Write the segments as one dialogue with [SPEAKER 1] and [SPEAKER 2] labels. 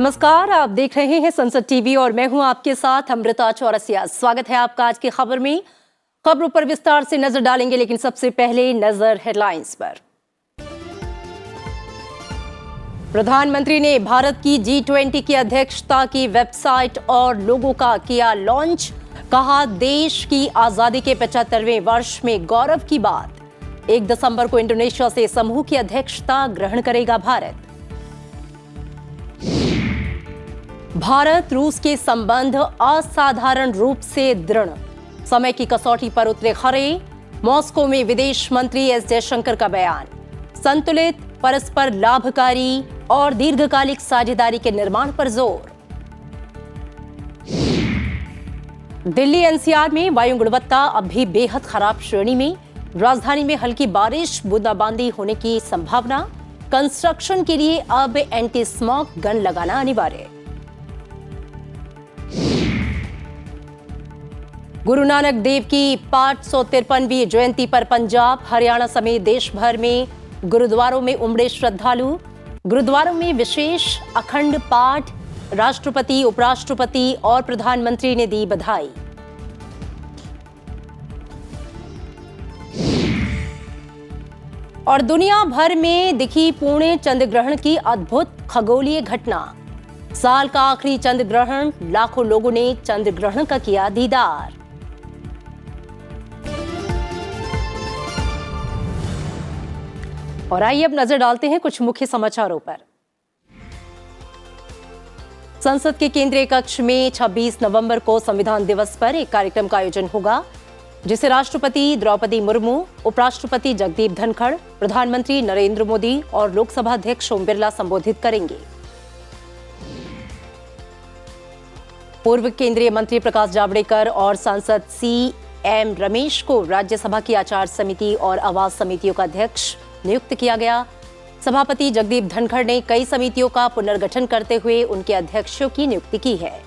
[SPEAKER 1] नमस्कार, आप देख रहे हैं संसद टीवी और मैं हूं आपके साथ अमृता चौरसिया। स्वागत है आपका आज की खबर में। खबरों पर विस्तार से नजर डालेंगे, लेकिन सबसे पहले नजर हेडलाइंस पर। प्रधानमंत्री ने भारत की G20 की अध्यक्षता की वेबसाइट और लोगो का किया लॉन्च। कहा, देश की आजादी के 75वें वर्ष में गौरव की बात। 1 दिसंबर को इंडोनेशिया से समूह की अध्यक्षता ग्रहण करेगा भारत। भारत रूस के संबंध असाधारण रूप से दृढ़। समय की कसौटी पर उतरे खरे। मॉस्को में विदेश मंत्री एस जयशंकर का बयान। संतुलित, परस्पर लाभकारी और दीर्घकालिक साझेदारी के निर्माण पर जोर। दिल्ली एनसीआर में वायु गुणवत्ता अब भी बेहद खराब श्रेणी में। राजधानी में हल्की बारिश, बूंदाबांदी होने की संभावना। कंस्ट्रक्शन के लिए अब एंटी स्मॉग गन लगाना अनिवार्य। गुरु नानक देव की 553वीं जयंती पर पंजाब, हरियाणा समेत देश भर में गुरुद्वारों में उमड़े श्रद्धालु। गुरुद्वारों में विशेष अखंड पाठ। राष्ट्रपति, उपराष्ट्रपति और प्रधानमंत्री ने दी बधाई। और दुनिया भर में दिखी पूर्ण चंद्र ग्रहण की अद्भुत खगोलीय घटना। साल का आखिरी चंद्र ग्रहण, लाखों लोगों ने चंद्र ग्रहण का किया दीदार। और आइए अब नजर डालते हैं कुछ मुख्य समाचारों पर। संसद के केंद्रीय कक्ष में 26 नवंबर को संविधान दिवस पर एक कार्यक्रम का आयोजन होगा, जिसे राष्ट्रपति द्रौपदी मुर्मू, उपराष्ट्रपति जगदीप धनखड़, प्रधानमंत्री नरेंद्र मोदी और लोकसभा अध्यक्ष ओम बिरला संबोधित करेंगे। पूर्व केंद्रीय मंत्री प्रकाश जावड़ेकर और सांसद CM रमेश को राज्यसभा की आचार समिति और आवास समितियों का अध्यक्ष नियुक्त किया गया। सभापति जगदीप धनखड़ ने कई समितियों का पुनर्गठन करते हुए उनके अध्यक्षों की नियुक्ति की है।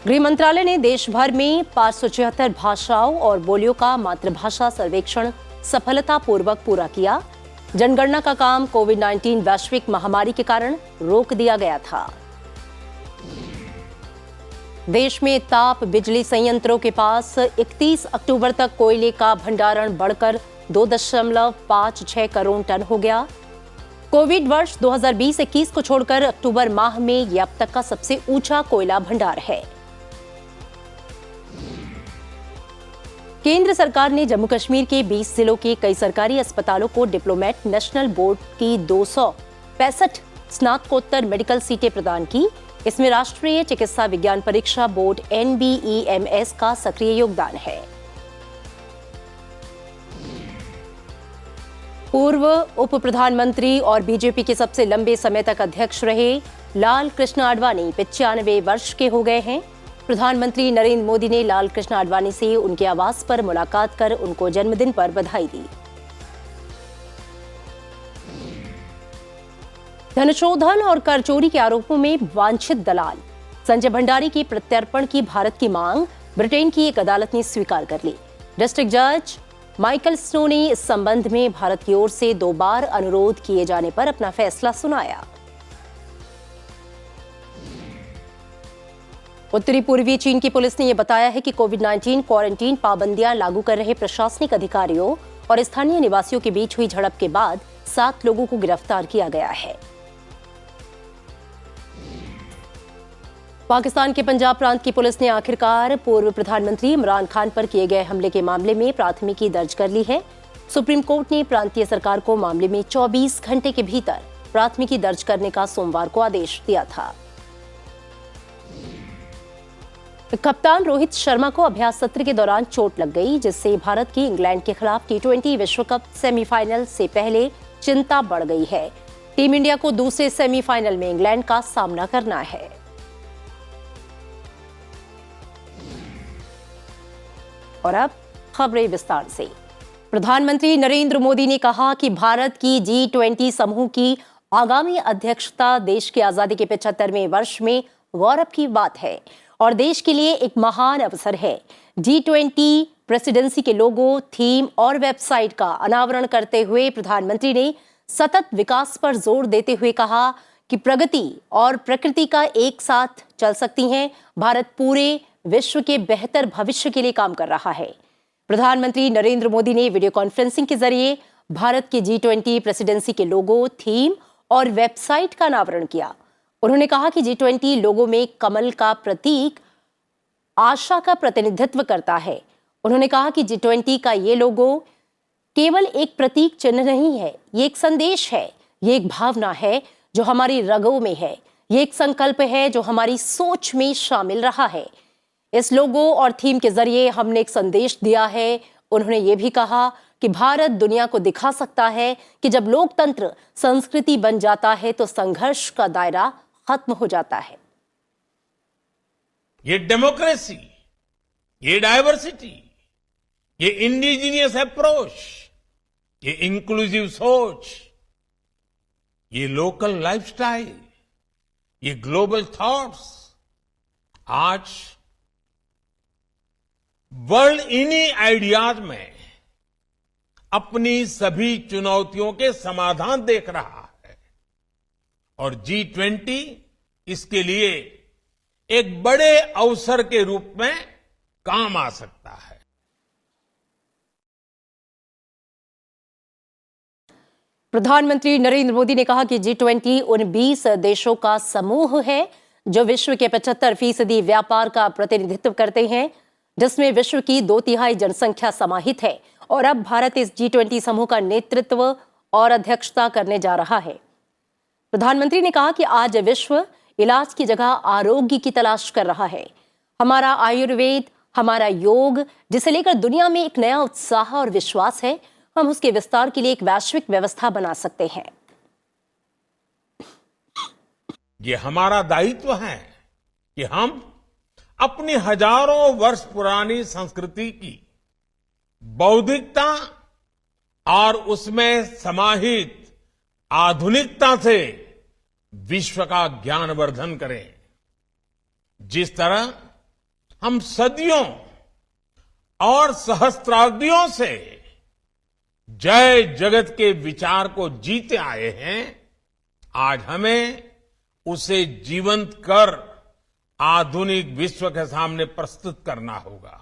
[SPEAKER 1] गृह मंत्रालय ने देश भर में 576 भाषाओं और बोलियों का मातृभाषा सर्वेक्षण सफलतापूर्वक पूरा किया। जनगणना का काम कोविड-19 वैश्विक महामारी के कारण रोक दिया गया था। देश में ताप बिजली संयंत्रों के पास 31 अक्टूबर तक कोयले का भंडारण बढ़कर 2.56 करोड़ टन हो गया। कोविड वर्ष 2020-21 को छोड़कर अक्टूबर माह में यह अब तक का सबसे ऊंचा कोयला भंडार है। केंद्र सरकार ने जम्मू कश्मीर के 20 जिलों के कई सरकारी अस्पतालों को डिप्लोमेट नेशनल बोर्ड की 265 स्नातकोत्तर मेडिकल सीटें प्रदान की। इसमें राष्ट्रीय चिकित्सा विज्ञान परीक्षा बोर्ड NBEMS का सक्रिय योगदान है। पूर्व उप प्रधानमंत्री और बीजेपी के सबसे लंबे समय तक अध्यक्ष रहे लाल कृष्ण आडवाणी 95 वर्ष के हो गए हैं। प्रधानमंत्री नरेंद्र मोदी ने लाल कृष्ण आडवाणी से उनके आवास पर मुलाकात कर उनको जन्मदिन पर बधाई दी। धनशोधन और कर चोरी के आरोपों में वांछित दलाल संजय भंडारी की प्रत्यर्पण की भारत की मांग ब्रिटेन की एक अदालत ने स्वीकार कर ली। डिस्ट्रिक्ट जज माइकल स्नो ने इस संबंध में भारत की ओर से 2 बार अनुरोध किए जाने पर अपना फैसला सुनाया। उत्तरी पूर्वी चीन की पुलिस ने यह बताया है कि कोविड-19 क्वारंटीन पाबंदियां लागू कर रहे प्रशासनिक अधिकारियों और स्थानीय निवासियों के बीच हुई झड़प के बाद 7 लोगों को गिरफ्तार किया गया है। पाकिस्तान के पंजाब प्रांत की पुलिस ने आखिरकार पूर्व प्रधानमंत्री इमरान खान पर किए गए हमले के मामले में प्राथमिकी दर्ज कर ली है। सुप्रीम कोर्ट ने प्रांतीय सरकार को मामले में 24 घंटे के भीतर प्राथमिकी दर्ज करने का सोमवार को आदेश दिया था। कप्तान रोहित शर्मा को अभ्यास सत्र के दौरान चोट लग गई, जिससे भारत की इंग्लैंड के खिलाफ T20 विश्व कप सेमीफाइनल से पहले चिंता बढ़ गई है। टीम इंडिया को दूसरे सेमीफाइनल में इंग्लैंड का सामना करना है। और अब खबरें विस्तार से। प्रधानमंत्री नरेंद्र मोदी ने कहा कि भारत की G20 समूह की आगामी अध्यक्षता देश की आजादी के 75वें वर्ष में गौरव की बात है और देश के लिए एक महान अवसर है। G20 प्रेसिडेंसी के लोगो, थीम और वेबसाइट का अनावरण करते हुए प्रधानमंत्री ने सतत विकास पर जोर देते हुए कहा कि प्रगति और प्रकृति का एक साथ चल सकती हैं। भारत पूरे विश्व के बेहतर भविष्य के लिए काम कर रहा है। प्रधानमंत्री नरेंद्र मोदी ने वीडियो कॉन्फ्रेंसिंग के जरिए भारत की G20 प्रेसिडेंसी के लोगो, थीम और वेबसाइट का अनावरण किया। उन्होंने कहा कि G20 लोगो में कमल का प्रतीक आशा का प्रतिनिधित्व करता है। उन्होंने कहा कि G20 का ये लोगो केवल एक प्रतीक चिन्ह नहीं है, ये एक संदेश है, ये एक भावना है जो हमारी रगों में है, ये एक संकल्प है जो हमारी सोच में शामिल रहा है। इस लोगो और थीम के जरिए हमने एक संदेश दिया है। उन्होंने ये भी कहा कि भारत दुनिया को दिखा सकता है कि जब लोकतंत्र संस्कृति बन जाता है तो संघर्ष का दायरा खत्म हो जाता है।
[SPEAKER 2] ये डेमोक्रेसी, ये डायवर्सिटी, ये इंडिजीनियस अप्रोच, ये इंक्लूसिव सोच, ये लोकल लाइफस्टाइल, ये ग्लोबल थॉट्स आज वर्ल्ड इन्हीं आइडियाज में अपनी सभी चुनौतियों के समाधान देख रहा है और G20 इसके लिए एक बड़े अवसर के रूप में काम आ सकता है।
[SPEAKER 1] प्रधानमंत्री नरेंद्र मोदी ने कहा कि G20 उन 20 देशों का समूह है जो विश्व के 75% व्यापार का प्रतिनिधित्व करते हैं, जिसमें विश्व की 2/3 जनसंख्या समाहित है और अब भारत इस G20 समूह का नेतृत्व और अध्यक्षता करने जा रहा है। प्रधानमंत्री ने कहा कि आज विश्व इलाज की जगह आरोग्य की तलाश कर रहा है। हमारा आयुर्वेद, हमारा योग, जिसे लेकर दुनिया में एक नया उत्साह और विश्वास है, हम उसके विस्तार के लिए एक वैश्विक व्यवस्था बना सकते हैं।
[SPEAKER 2] ये हमारा दायित्व है कि हम अपनी हजारों वर्ष पुरानी संस्कृति की बौद्धिकता और उसमें समाहित आधुनिकता से विश्व का ज्ञानवर्धन करें। जिस तरह हम सदियों और सहस्त्राब्दियों से जय जगत के विचार को जीते आए हैं, आज हमें उसे जीवंत कर आधुनिक विश्व के सामने प्रस्तुत करना होगा।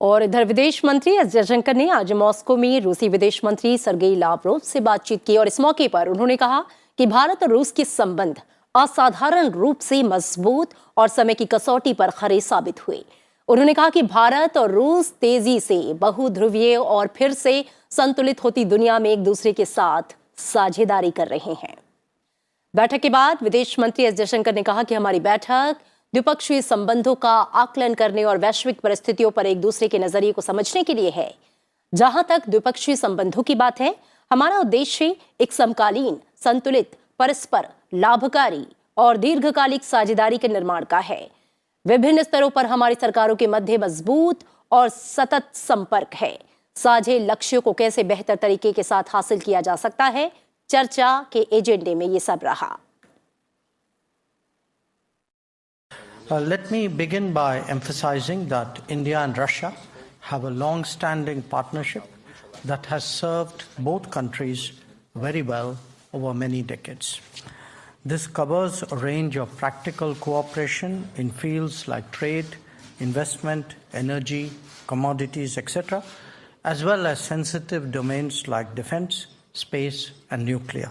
[SPEAKER 1] और इधर विदेश मंत्री एस जयशंकर ने आज मॉस्को में रूसी विदेश मंत्री सर्गेई लावरोव से बातचीत की और इस मौके पर उन्होंने कहा कि भारत और रूस के संबंध असाधारण रूप से मजबूत और समय की कसौटी पर खरे साबित हुए। उन्होंने कहा कि भारत और रूस तेजी से बहुध्रुवीय और फिर से संतुलित होती दुनिया में एक दूसरे के साथ साझेदारी कर रहे हैं। बैठक के बाद विदेश मंत्री एस जयशंकर ने कहा कि हमारी बैठक द्विपक्षीय संबंधों का आकलन करने और वैश्विक परिस्थितियों पर एक दूसरे के नजरिए को समझने के लिए है। जहां तक द्विपक्षीय संबंधों की बात है, हमारा उद्देश्य एक समकालीन, संतुलित, परस्पर लाभकारी और दीर्घकालिक साझेदारी के निर्माण का है। विभिन्न स्तरों पर हमारी सरकारों के मध्य मजबूत और सतत संपर्क है। साझे लक्ष्यों को कैसे बेहतर तरीके के साथ हासिल किया जा सकता है, चर्चा के एजेंडे में ये सब रहा।
[SPEAKER 3] Let me begin by emphasizing that India and Russia have a long-standing partnership that has served both countries very well over many decades. This covers a range of practical cooperation in fields like trade, investment, energy, commodities, etc., as well as sensitive domains like defense, space, and nuclear.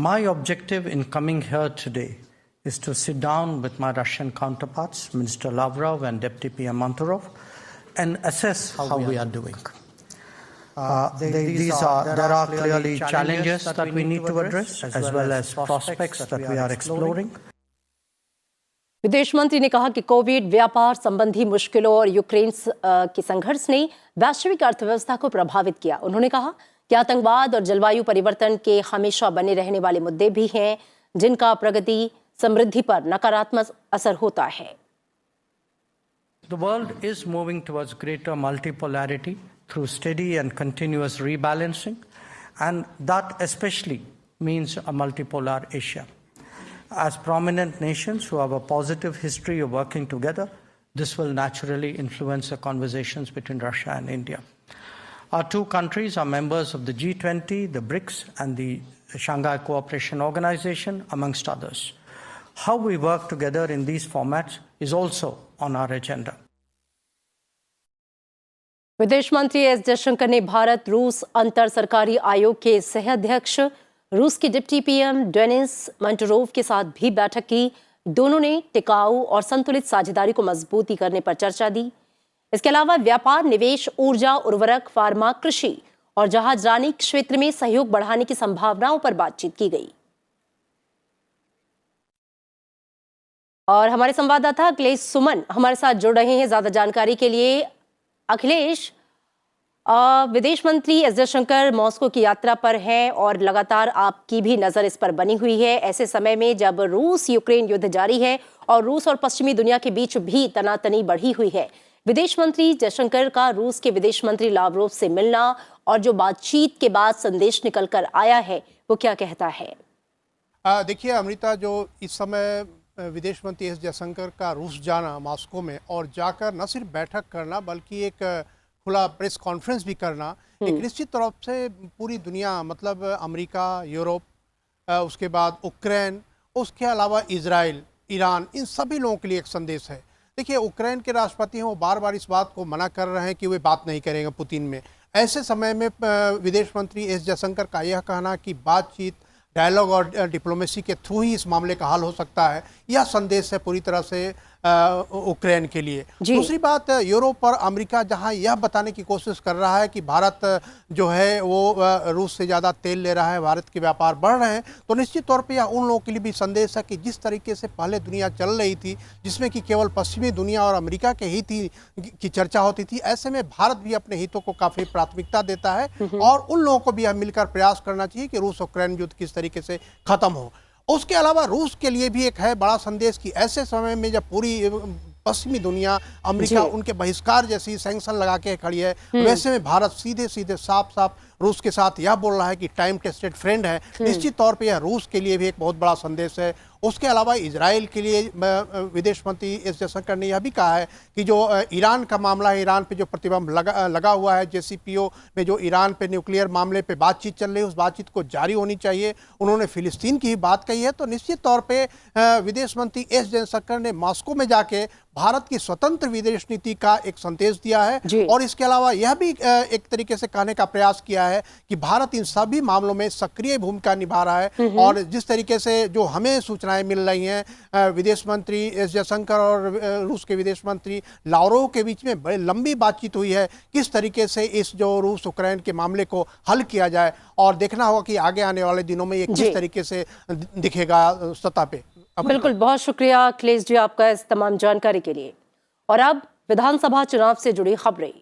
[SPEAKER 3] My objective in coming here today is to sit down with my Russian counterparts, Minister Lavrov and Deputy PM Manturov, and assess how we are doing. There are clearly challenges that we need to address, as well as prospects that we are exploring.
[SPEAKER 1] विदेश मंत्री ने कहा कि Covid, व्यापार संबंधी मुश्किलों और Ukraine के संघर्ष ने वैश्विक अर्थव्यवस्था को प्रभावित किया। उन्होंने कहा कि आतंकवाद और जलवायु परिवर्तन के हमेशा बने रहने वाले मुद्दे भी हैं, जिनका प्रगति समृद्धि पर नकारात्मक असर होता है।
[SPEAKER 3] The world is moving towards greater multipolarity through steady and continuous rebalancing, and that especially means a multipolar Asia. As prominent nations who have a positive history of working together, this will naturally influence the conversations between Russia and India. Our two countries are members of the G20, the BRICS, and the Shanghai Cooperation Organization, amongst others. How we work together in these formats is also on our agenda.
[SPEAKER 1] विदेश मंत्री S Jaishankar ने भारत रूस अंतर सरकारी आयोग के सह अध्यक्ष रूस के डिप्टी पीएम डेनिस मंटरोव के साथ भी बैठक की। दोनों ने टिकाऊ और संतुलित साझेदारी को मजबूती करने पर चर्चा दी। इसके अलावा व्यापार, निवेश, ऊर्जा, उर्वरक, फार्मा, कृषि और जहाजरानी क्षेत्र में सहयोग बढ़ाने की संभावनाओं पर बातचीत की गई। और हमारे संवाददाता अखिलेश सुमन हमारे साथ जुड़ रहे हैं ज्यादा जानकारी के लिए। अखिलेश, विदेश मंत्री एस जयशंकर मॉस्को की यात्रा पर हैं और लगातार आपकी भी नजर इस पर बनी हुई है। ऐसे समय में जब रूस यूक्रेन युद्ध जारी है और रूस और पश्चिमी दुनिया के बीच भी तनातनी बढ़ी हुई है, विदेश मंत्री जयशंकर का रूस के विदेश मंत्री लावरोव से मिलना और जो बातचीत के बाद संदेश निकल कर आया है वो क्या कहता है?
[SPEAKER 4] देखिए अमृता, जो इस समय विदेश मंत्री एस जयशंकर का रूस जाना मॉस्को में और जाकर न सिर्फ बैठक करना बल्कि एक खुला प्रेस कॉन्फ्रेंस भी करना, एक निश्चित तौर से पूरी दुनिया, मतलब अमेरिका, यूरोप, उसके बाद उक्रेन, उसके अलावा इजराइल, ईरान, इन सभी लोगों के लिए एक संदेश है। देखिए, उक्रेन के राष्ट्रपति हैं, वो बार बार इस बात को मना कर रहे हैं कि वे बात नहीं करेंगे पुतिन में। ऐसे समय में विदेश मंत्री एस जयशंकर का यह कहना कि बातचीत, डायलॉग और डिप्लोमेसी के थ्रू ही इस मामले का हल हो सकता है, यह संदेश है पूरी तरह से उक्रेन के लिए। दूसरी बात, यूरोप और अमेरिका जहां यह बताने की कोशिश कर रहा है कि भारत जो है वो रूस से ज़्यादा तेल ले रहा है, भारत के व्यापार बढ़ रहे हैं, तो निश्चित तौर पे यह उन लोगों के लिए भी संदेश है कि जिस तरीके से पहले दुनिया चल रही थी, जिसमें कि केवल पश्चिमी दुनिया और अमेरिका के हित की चर्चा होती थी, ऐसे में भारत भी अपने हितों को काफ़ी प्राथमिकता देता है और उन लोगों को भी मिलकर प्रयास करना चाहिए कि रूस यूक्रेन युद्ध किस तरीके से ख़त्म हो। उसके अलावा रूस के लिए भी एक है बड़ा संदेश कि ऐसे समय में जब पूरी पश्चिमी दुनिया, अमेरिका उनके बहिष्कार जैसी सैंक्शन लगा के खड़ी है, वैसे में भारत सीधे सीधे साफ साफ रूस के साथ यह बोल रहा है कि टाइम टेस्टेड फ्रेंड है। निश्चित तौर पे यह रूस के लिए भी एक बहुत बड़ा संदेश है। उसके अलावा इजराइल के लिए विदेश मंत्री एस जयशंकर ने यह भी कहा है कि जो ईरान का मामला है, ईरान पे जो प्रतिबंध लगा हुआ है, JCPOA में जो ईरान पे न्यूक्लियर मामले पे बातचीत चल रही है, उस बातचीत को जारी होनी चाहिए। उन्होंने फिलिस्तीन की ही बात कही है। तो निश्चित तौर पर विदेश मंत्री एस जयशंकर ने मॉस्को में जाके भारत की स्वतंत्र विदेश नीति का एक संदेश दिया है और इसके अलावा यह भी एक तरीके से कहने का प्रयास किया है कि भारत इन सभी मामलों में सक्रिय भूमिका निभा रहा है। और जिस तरीके से जो हमें सूचनाएं मिल रही हैं, विदेश मंत्री एस जयशंकर और रूस के विदेश मंत्री लावरोव के बीच में बड़ी लंबी बातचीत हुई है, किस तरीके से इस जो रूस यूक्रेन के मामले को हल किया जाए, और देखना होगा कि आगे आने वाले दिनों में ये किस तरीके से दिखेगा सतह पे।
[SPEAKER 1] बिल्कुल, बहुत शुक्रिया अखिलेश जी आपका इस तमाम जानकारी के लिए। और अब विधानसभा चुनाव से जुड़ी खबरें।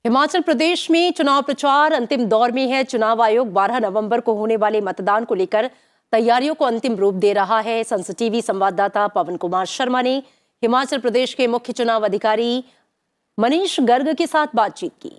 [SPEAKER 1] हिमाचल प्रदेश में चुनाव प्रचार अंतिम दौर में है। चुनाव आयोग 12 नवंबर को होने वाले मतदान को लेकर तैयारियों को अंतिम रूप दे रहा है। सनसद टीवी संवाददाता पवन कुमार शर्मा ने हिमाचल प्रदेश के मुख्य चुनाव अधिकारी मनीष गर्ग के साथ बातचीत की।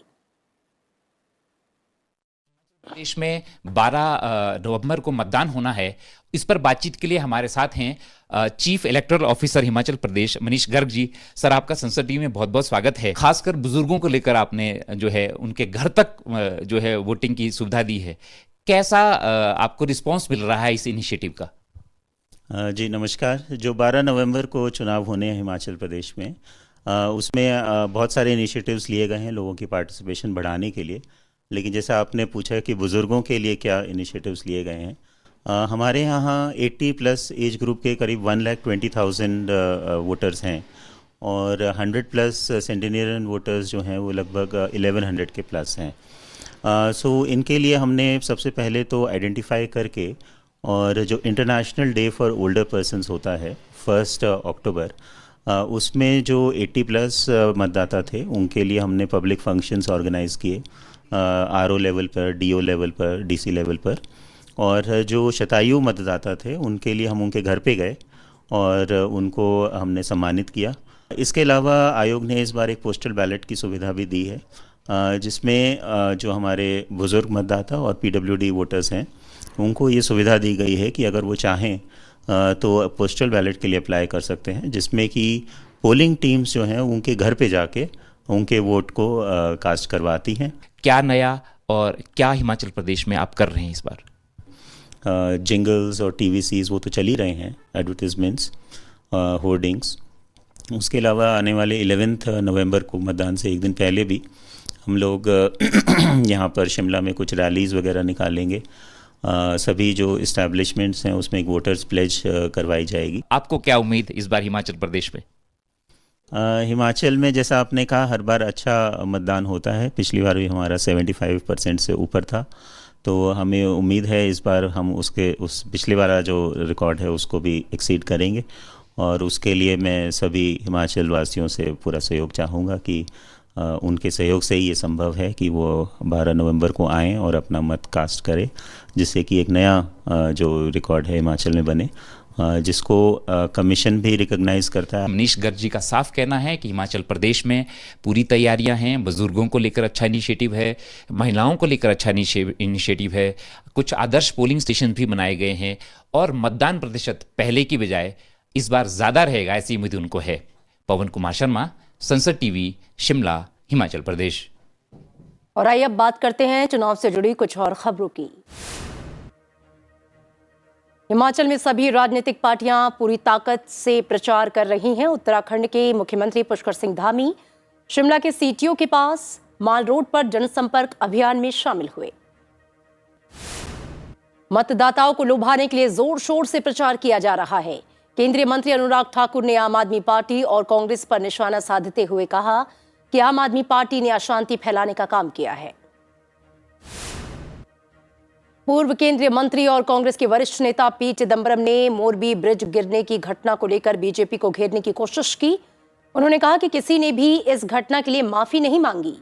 [SPEAKER 5] प्रदेश में 12 नवंबर को मतदान होना है, इस पर बातचीत के लिए हमारे साथ हैं chief electoral officer Himachal Pradesh Manish Garg ji. Sir, आपका संसद टीवी में बहुत बहुत स्वागत है। खासकर बुजुर्गों को लेकर आपने जो है उनके घर तक जो है वोटिंग की सुविधा दी है, कैसा आपको रिस्पांस मिल रहा है इस इनिशिएटिव का?
[SPEAKER 6] जी नमस्कार। जो 12 नवंबर को चुनाव होने हैं हिमाचल प्रदेश में, उसमें बहुत सारे इनिशिएटिव्स लिए गए हैं लोगों की पार्टिसिपेशन बढ़ाने के लिए। लेकिन जैसा आपने पूछा कि बुज़ुर्गों के लिए क्या इनिशिएटिव्स लिए गए हैं, हमारे यहाँ 80+ एज ग्रुप के करीब 1,20,000 वोटर्स हैं और 100+ सेंटिनेरियन वोटर्स जो हैं वो लगभग 1100 के प्लस हैं। सो इनके लिए हमने सबसे पहले तो आइडेंटिफाई करके, और जो international day for older persons होता है 1 अक्टूबर, उसमें जो 80+ मतदाता थे उनके लिए हमने पब्लिक फंक्शंस ऑर्गेनाइज़ किए, RO लेवल पर, DO लेवल पर, DC लेवल पर। और जो शतायु मतदाता थे उनके लिए हम उनके घर पे गए और उनको हमने सम्मानित किया। इसके अलावा आयोग ने इस बार एक पोस्टल बैलेट की सुविधा भी दी है, जिसमें जो हमारे बुज़ुर्ग मतदाता और PWD वोटर्स हैं उनको ये सुविधा दी गई है कि अगर वो चाहें तो पोस्टल बैलेट के लिए अप्लाई कर सकते हैं, जिसमें कि पोलिंग टीम्स जो हैं उनके घर पे जाके उनके वोट को कास्ट करवाती हैं।
[SPEAKER 5] क्या नया और क्या हिमाचल प्रदेश में आप कर रहे हैं इस बार?
[SPEAKER 6] जिंगल्स और टीवीसीज वो तो चल ही रहे हैं, एडवर्टीजमेंट्स, होर्डिंग्स। उसके अलावा आने वाले 11 नवंबर को मतदान से एक दिन पहले भी हम लोग यहाँ पर शिमला में कुछ रैलीज़ वगैरह निकालेंगे। सभी जो इस्टेब्लिशमेंट्स हैं उसमें एक वोटर्स प्लेज करवाई जाएगी।
[SPEAKER 5] आपको क्या उम्मीद इस बार हिमाचल प्रदेश में?
[SPEAKER 6] हिमाचल में जैसा आपने कहा हर बार अच्छा मतदान होता है, पिछली बार भी हमारा 75% से ऊपर था, तो हमें उम्मीद है इस बार हम उस पिछली बार जो रिकॉर्ड है उसको भी एक्सीड करेंगे। और उसके लिए मैं सभी हिमाचल वासियों से पूरा सहयोग चाहूँगा कि उनके सहयोग से ही ये संभव है कि वो 12 नवंबर को आएँ और अपना मत कास्ट करें, जिससे कि एक नया जो रिकॉर्ड है हिमाचल में बने, जिसको कमीशन भी रिकॉग्नाइज करता है।
[SPEAKER 5] मनीष गर्ग जी का साफ कहना है कि हिमाचल प्रदेश में पूरी तैयारियां हैं, बुजुर्गों को लेकर अच्छा इनिशिएटिव है, महिलाओं को लेकर अच्छा इनिशिएटिव है, कुछ आदर्श पोलिंग स्टेशन भी बनाए गए हैं और मतदान प्रतिशत पहले की बजाय इस बार ज़्यादा रहेगा, ऐसी उम्मीद उनको है। पवन कुमार शर्मा, संसद टीवी, शिमला, हिमाचल प्रदेश।
[SPEAKER 1] और आइए अब बात करते हैं चुनाव से जुड़ी कुछ और खबरों की। हिमाचल में सभी राजनीतिक पार्टियां पूरी ताकत से प्रचार कर रही हैं। उत्तराखंड के मुख्यमंत्री पुष्कर सिंह धामी शिमला के सीटीओ के पास माल रोड पर जनसंपर्क अभियान में शामिल हुए। मतदाताओं को लुभाने के लिए जोर शोर से प्रचार किया जा रहा है। केंद्रीय मंत्री अनुराग ठाकुर ने आम आदमी पार्टी और कांग्रेस पर निशाना साधते हुए कहा कि आम आदमी पार्टी ने अशांति फैलाने का काम किया है। पूर्व केंद्रीय मंत्री और कांग्रेस के वरिष्ठ नेता पी चिदंबरम ने मोरबी ब्रिज गिरने की घटना को लेकर बीजेपी को घेरने की कोशिश की। उन्होंने कहा कि किसी ने भी इस घटना के लिए माफी नहीं मांगी।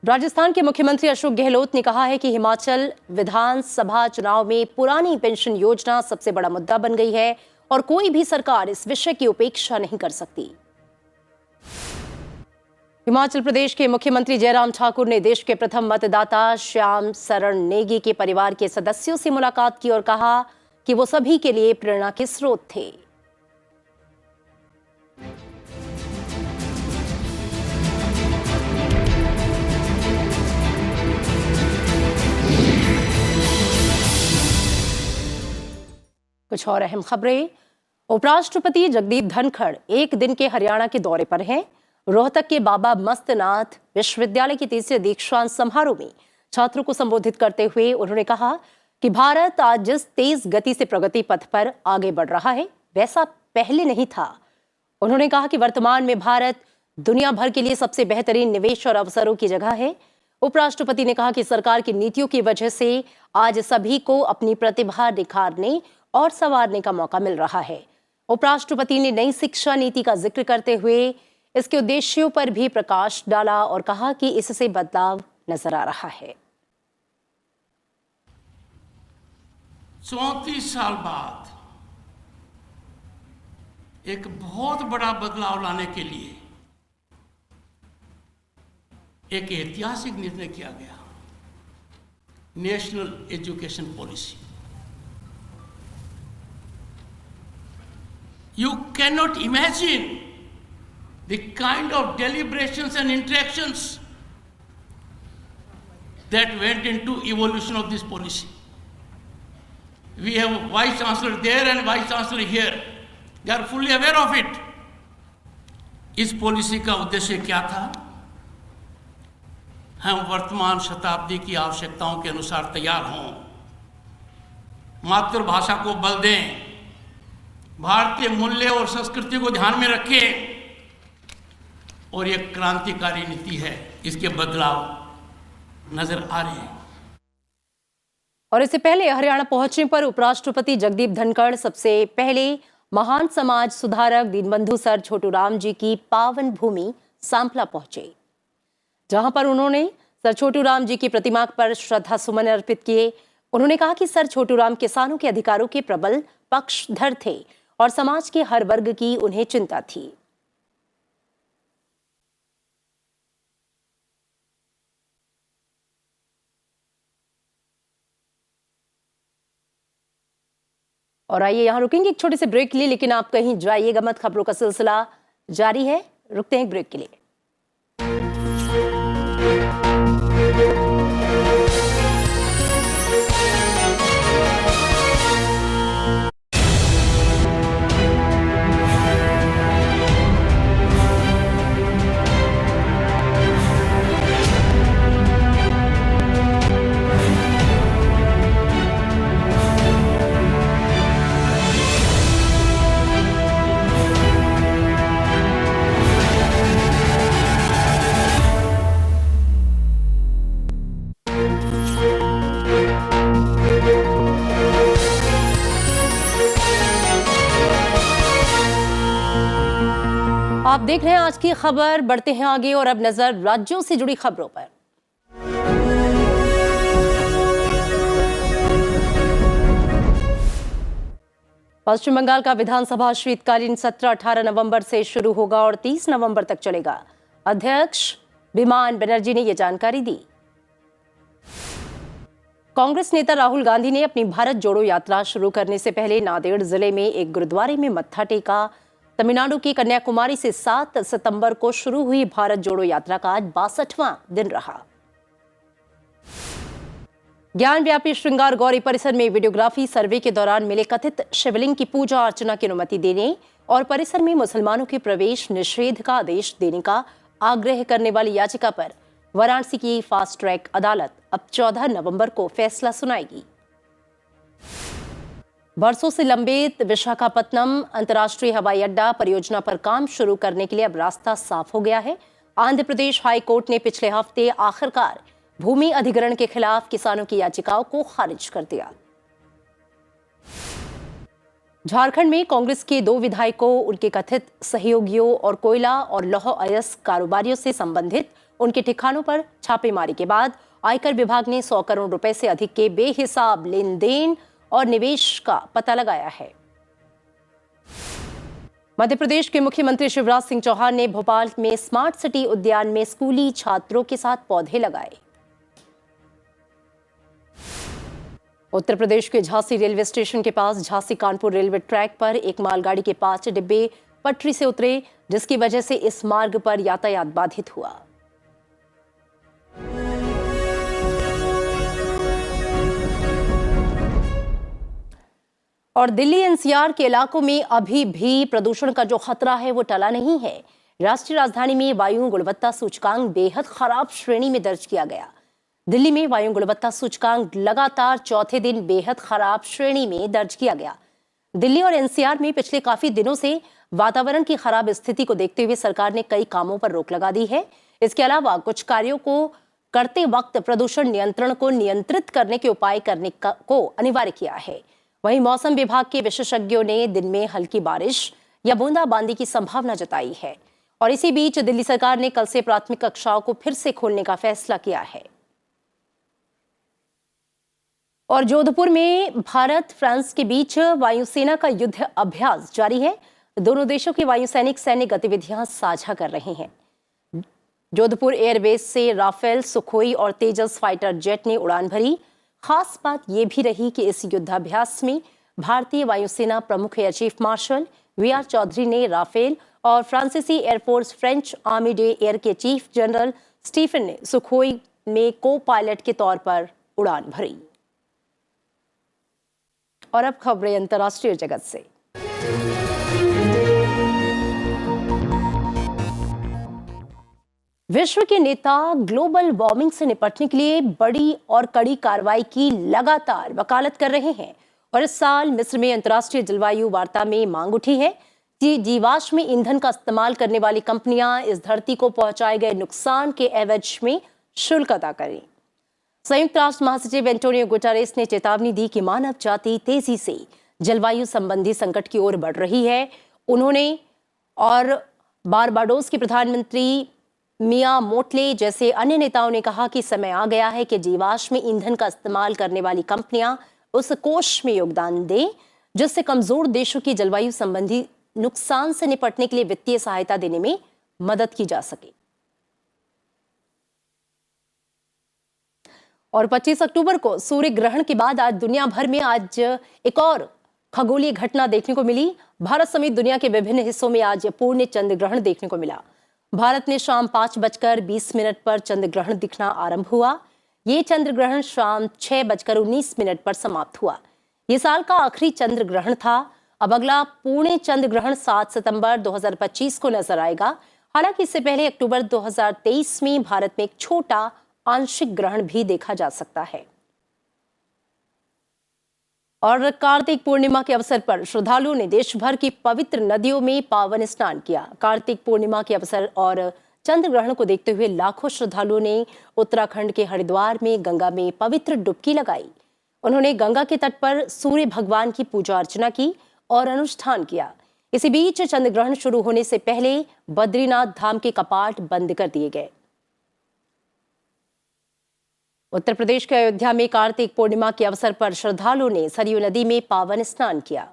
[SPEAKER 1] राजस्थान के मुख्यमंत्री अशोक गहलोत ने कहा है कि हिमाचल विधानसभा चुनाव में पुरानी पेंशन योजना सबसे बड़ा मुद्दा बन गई है और कोई भी सरकार इस विषय की उपेक्षा नहीं कर सकती। हिमाचल प्रदेश के मुख्यमंत्री जयराम ठाकुर ने देश के प्रथम मतदाता श्याम शरण नेगी के परिवार के सदस्यों से मुलाकात की और कहा कि वो सभी के लिए प्रेरणा के स्रोत थे। कुछ और अहम खबरें। उपराष्ट्रपति जगदीप धनखड़ एक दिन के हरियाणा के दौरे पर हैं। रोहतक के बाबा मस्तनाथ विश्वविद्यालय के तीसरे दीक्षांत समारोह में छात्रों को संबोधित करते हुए उन्होंने कहा कि भारत आज जिस तेज गति से प्रगति पथ पर आगे बढ़ रहा है वैसा पहले नहीं था। उन्होंने कहा कि वर्तमान में भारत दुनिया भर के लिए सबसे बेहतरीन निवेश और अवसरों की जगह है। उपराष्ट्रपति ने कहा कि सरकार की नीतियों की वजह से आज सभी को अपनी प्रतिभा निखारने और संवारने का मौका मिल रहा है। उपराष्ट्रपति ने नई शिक्षा नीति का जिक्र करते हुए इसके उद्देश्यों पर भी प्रकाश डाला और कहा कि इससे बदलाव नजर आ रहा है।
[SPEAKER 7] 34 साल बाद एक बहुत बड़ा बदलाव लाने के लिए एक ऐतिहासिक निर्णय किया गया, national education policy. You cannot imagine the kind of deliberations and interactions that went into evolution of this policy. We have Vice Chancellor there and Vice Chancellor here. They are fully aware of it. इस policy का उद्देश्य क्या था? हम वर्तमान शताब्दी की आवश्यकताओं के अनुसार तैयार हों, मातृभाषा को बल दें, भारतीय मूल्य और संस्कृति को ध्यान में रखें और ये क्रांतिकारी नीति है, इसके बदलाव नजर आ रहे हैं।
[SPEAKER 1] और इससे पहले हरियाणा पहुंचने पर उपराष्ट्रपति जगदीप धनखड़ सबसे पहले महान समाज सुधारक दीनबंधु सर छोटूराम जी की पावन भूमि सांपला पहुंचे, जहां पर उन्होंने सर छोटूराम जी की प्रतिमा पर श्रद्धा सुमन अर्पित किए। उन्होंने कहा कि सर छोटूराम किसानों के अधिकारों के प्रबल पक्षधर थे और समाज के हर वर्ग की उन्हें चिंता थी। और आइए यहाँ रुकेंगे एक छोटे से ब्रेक के लिए, लेकिन आप कहीं जाइएगा मत, खबरों का सिलसिला जारी है। रुकते हैं एक ब्रेक के लिए। आप देख रहे हैं आज की खबर। बढ़ते हैं आगे और अब नजर राज्यों से जुड़ी खबरों पर। पश्चिम बंगाल का विधानसभा शीतकालीन सत्र 18 नवंबर से शुरू होगा और 30 नवंबर तक चलेगा। अध्यक्ष विमान बनर्जी ने यह जानकारी दी। कांग्रेस नेता राहुल गांधी ने अपनी भारत जोड़ो यात्रा शुरू करने से पहले नांदेड़ जिले में एक गुरुद्वारे में मत्था टेका। तमिलनाडु की कन्याकुमारी से 7 सितंबर को शुरू हुई भारत जोड़ो यात्रा का आज 62वां दिन रहा। ज्ञानव्यापी श्रृंगार गौरी परिसर में वीडियोग्राफी सर्वे के दौरान मिले कथित शिवलिंग की पूजा अर्चना की अनुमति देने और परिसर में मुसलमानों के प्रवेश निषेध का आदेश देने का आग्रह करने वाली याचिका पर वाराणसी की फास्ट ट्रैक अदालत अब 14 नवंबर को फैसला सुनाएगी। बरसों से लंबित विशाखापत्तनम अंतर्राष्ट्रीय हवाई अड्डा परियोजना पर काम शुरू करने के लिए अब रास्ता साफ हो गया है। आंध्र प्रदेश हाई कोर्ट ने पिछले हफ्ते आखिरकार भूमि अधिग्रहण के खिलाफ किसानों की याचिकाओं को खारिज कर दिया। झारखंड में कांग्रेस के 2 विधायकों, उनके कथित सहयोगियों और कोयला और लौह अयस्क कारोबारियों से संबंधित उनके ठिकानों पर छापेमारी के बाद आयकर विभाग ने 100 करोड़ रुपए से अधिक के बेहिसाब लेन देन और निवेश का पता लगाया है। मध्य प्रदेश के मुख्यमंत्री शिवराज सिंह चौहान ने भोपाल में स्मार्ट सिटी उद्यान में स्कूली छात्रों के साथ पौधे लगाए। उत्तर प्रदेश के झांसी रेलवे स्टेशन के पास झांसी कानपुर रेलवे ट्रैक पर एक मालगाड़ी के 5 डिब्बे पटरी से उतरे, जिसकी वजह से इस मार्ग पर यातायात बाधित हुआ। और दिल्ली एनसीआर के इलाकों में अभी भी प्रदूषण का जो खतरा है वो टला नहीं है। राष्ट्रीय राजधानी में वायु गुणवत्ता सूचकांक बेहद खराब श्रेणी में दर्ज किया गया। दिल्ली में वायु गुणवत्ता सूचकांक लगातार चौथे दिन बेहद खराब श्रेणी में दर्ज किया गया। दिल्ली और एनसीआर में पिछले काफी दिनों से वातावरण की खराब स्थिति को देखते हुए सरकार ने कई कामों पर रोक लगा दी है। इसके अलावा कुछ कार्यों को करते वक्त प्रदूषण नियंत्रण को नियंत्रित करने के उपाय करने को अनिवार्य किया है। वहीं मौसम विभाग के विशेषज्ञों ने दिन में हल्की बारिश या बूंदाबांदी की संभावना जताई है। और इसी बीच दिल्ली सरकार ने कल से प्राथमिक कक्षाओं को फिर से खोलने का फैसला किया है। और जोधपुर में भारत फ्रांस के बीच वायुसेना का युद्ध अभ्यास जारी है। दोनों देशों के वायुसैनिक सैन्य गतिविधियां साझा कर रहे हैं। जोधपुर एयरबेस से राफेल, सुखोई और तेजस फाइटर जेट ने उड़ान भरी। खास बात यह भी रही कि इस युद्धाभ्यास में भारतीय वायुसेना प्रमुख air chief marshal VR Chaudhari ने राफेल और फ्रांसीसी air force French army day air के चीफ जनरल स्टीफन ने सुखोई में को पायलट के तौर पर उड़ान भरी। और अब खबरें अंतर्राष्ट्रीय जगत से। विश्व के नेता ग्लोबल वार्मिंग से निपटने के लिए बड़ी और कड़ी कार्रवाई की लगातार वकालत कर रहे हैं। और इस साल मिस्र में अंतर्राष्ट्रीय जलवायु वार्ता में मांग उठी है कि जीवाश्म ईंधन का इस्तेमाल करने वाली कंपनियां इस धरती को पहुंचाए गए नुकसान के एवज में शुल्क अदा करें। संयुक्त राष्ट्र महासचिव एंटोनियो गुटेरेस ने चेतावनी दी कि मानव जाति तेजी से जलवायु संबंधी संकट की ओर बढ़ रही है। उन्होंने और बारबाडोस के प्रधानमंत्री मिया मोटले जैसे अन्य नेताओं ने कहा कि समय आ गया है कि जीवाश्म ईंधन का इस्तेमाल करने वाली कंपनियां उस कोष में योगदान दें जिससे कमजोर देशों की जलवायु संबंधी नुकसान से निपटने के लिए वित्तीय सहायता देने में मदद की जा सके। और 25 अक्टूबर को सूर्य ग्रहण के बाद आज दुनिया भर में आज एक और खगोलीय घटना देखने को मिली। भारत समेत दुनिया के विभिन्न हिस्सों में आज पूर्ण चंद्र ग्रहण देखने को मिला। भारत में शाम 5:20 पर चंद्र ग्रहण दिखना आरंभ हुआ। ये चंद्र ग्रहण शाम 6:19 पर समाप्त हुआ। ये साल का आखिरी चंद्र ग्रहण था। अब अगला पूर्ण चंद्र ग्रहण 7 सितंबर 2025 को नजर आएगा। हालांकि इससे पहले अक्टूबर 2023 में भारत में एक छोटा आंशिक ग्रहण भी देखा जा सकता है। और कार्तिक पूर्णिमा के अवसर पर श्रद्धालुओं ने देश भर की पवित्र नदियों में पावन स्नान किया। कार्तिक पूर्णिमा के अवसर और चंद्र ग्रहण को देखते हुए लाखों श्रद्धालुओं ने उत्तराखंड के हरिद्वार में गंगा में पवित्र डुबकी लगाई। उन्होंने गंगा के तट पर सूर्य भगवान की पूजा अर्चना की और अनुष्ठान किया। इसी बीच चंद्र ग्रहण शुरू होने से पहले बद्रीनाथ धाम के कपाट बंद कर दिए गए। उत्तर प्रदेश के अयोध्या में कार्तिक पूर्णिमा के अवसर पर श्रद्धालुओं ने सरयू नदी में पावन स्नान किया।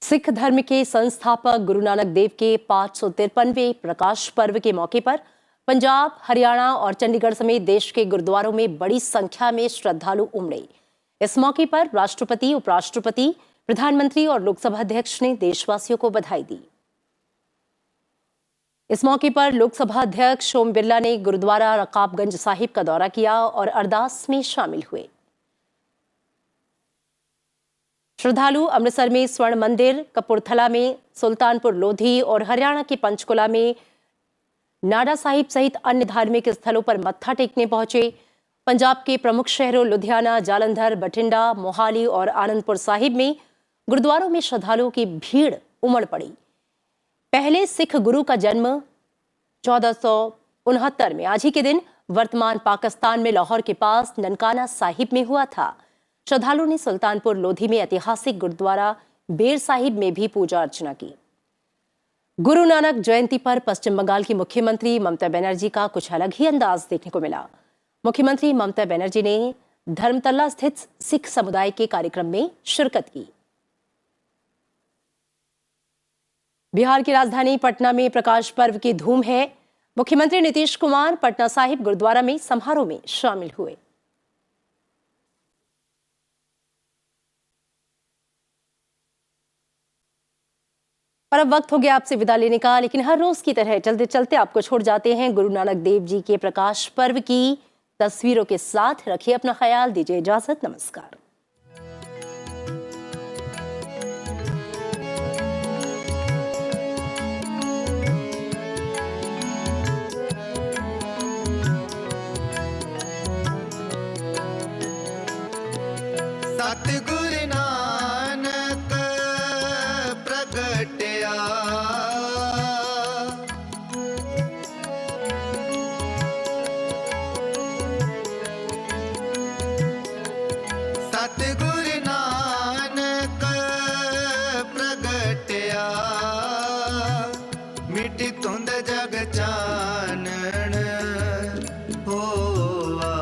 [SPEAKER 1] सिख धर्म के संस्थापक गुरु नानक देव के 553वें प्रकाश पर्व के मौके पर पंजाब, हरियाणा और चंडीगढ़ समेत देश के गुरुद्वारों में बड़ी संख्या में श्रद्धालु उमड़े। इस मौके पर राष्ट्रपति, उपराष्ट्रपति, प्रधानमंत्री और लोकसभा अध्यक्ष ने देशवासियों को बधाई दी। इस मौके पर लोकसभा अध्यक्ष ओम बिरला ने गुरुद्वारा रकाबगंज साहिब का दौरा किया और अरदास में शामिल हुए। श्रद्धालु अमृतसर में स्वर्ण मंदिर, कपूरथला में सुल्तानपुर लोधी और हरियाणा के पंचकुला में नाडा साहिब सहित अन्य धार्मिक स्थलों पर मत्था टेकने पहुंचे। पंजाब के प्रमुख शहरों लुधियाना, जालंधर, बठिंडा, मोहाली और आनंदपुर साहिब में गुरुद्वारों में श्रद्धालुओं की भीड़ उमड़ पड़ी। पहले सिख गुरु का जन्म 1469 में आज ही के दिन वर्तमान पाकिस्तान में लाहौर के पास ननकाना साहिब में हुआ था। श्रद्धालुओं ने सुल्तानपुर लोधी में ऐतिहासिक गुरुद्वारा बेर साहिब में भी पूजा अर्चना की। गुरु नानक जयंती पर पश्चिम बंगाल की मुख्यमंत्री ममता बनर्जी का कुछ अलग ही अंदाज देखने को मिला। मुख्यमंत्री ममता बनर्जी ने धर्मतला स्थित सिख समुदाय के कार्यक्रम में शिरकत की। बिहार की राजधानी पटना में प्रकाश पर्व की धूम है। मुख्यमंत्री नीतीश कुमार पटना साहिब गुरुद्वारा में समारोह में शामिल हुए। और अब वक्त हो गया आपसे विदा लेने का, लेकिन हर रोज की तरह चलते चलते आपको छोड़ जाते हैं गुरु नानक देव जी के प्रकाश पर्व की तस्वीरों के साथ। रखिए अपना ख्याल, दीजिए इजाजत। नमस्कार।
[SPEAKER 8] सतगुरु नानक प्रगटया सतगुरु नानक प्रगटया मिटी धुंध जग चानन होवा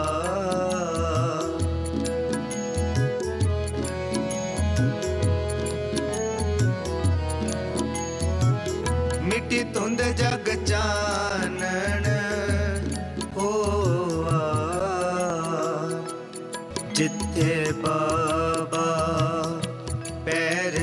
[SPEAKER 8] मिटी धुंध जग चानन होवा जिथे बाबा पैर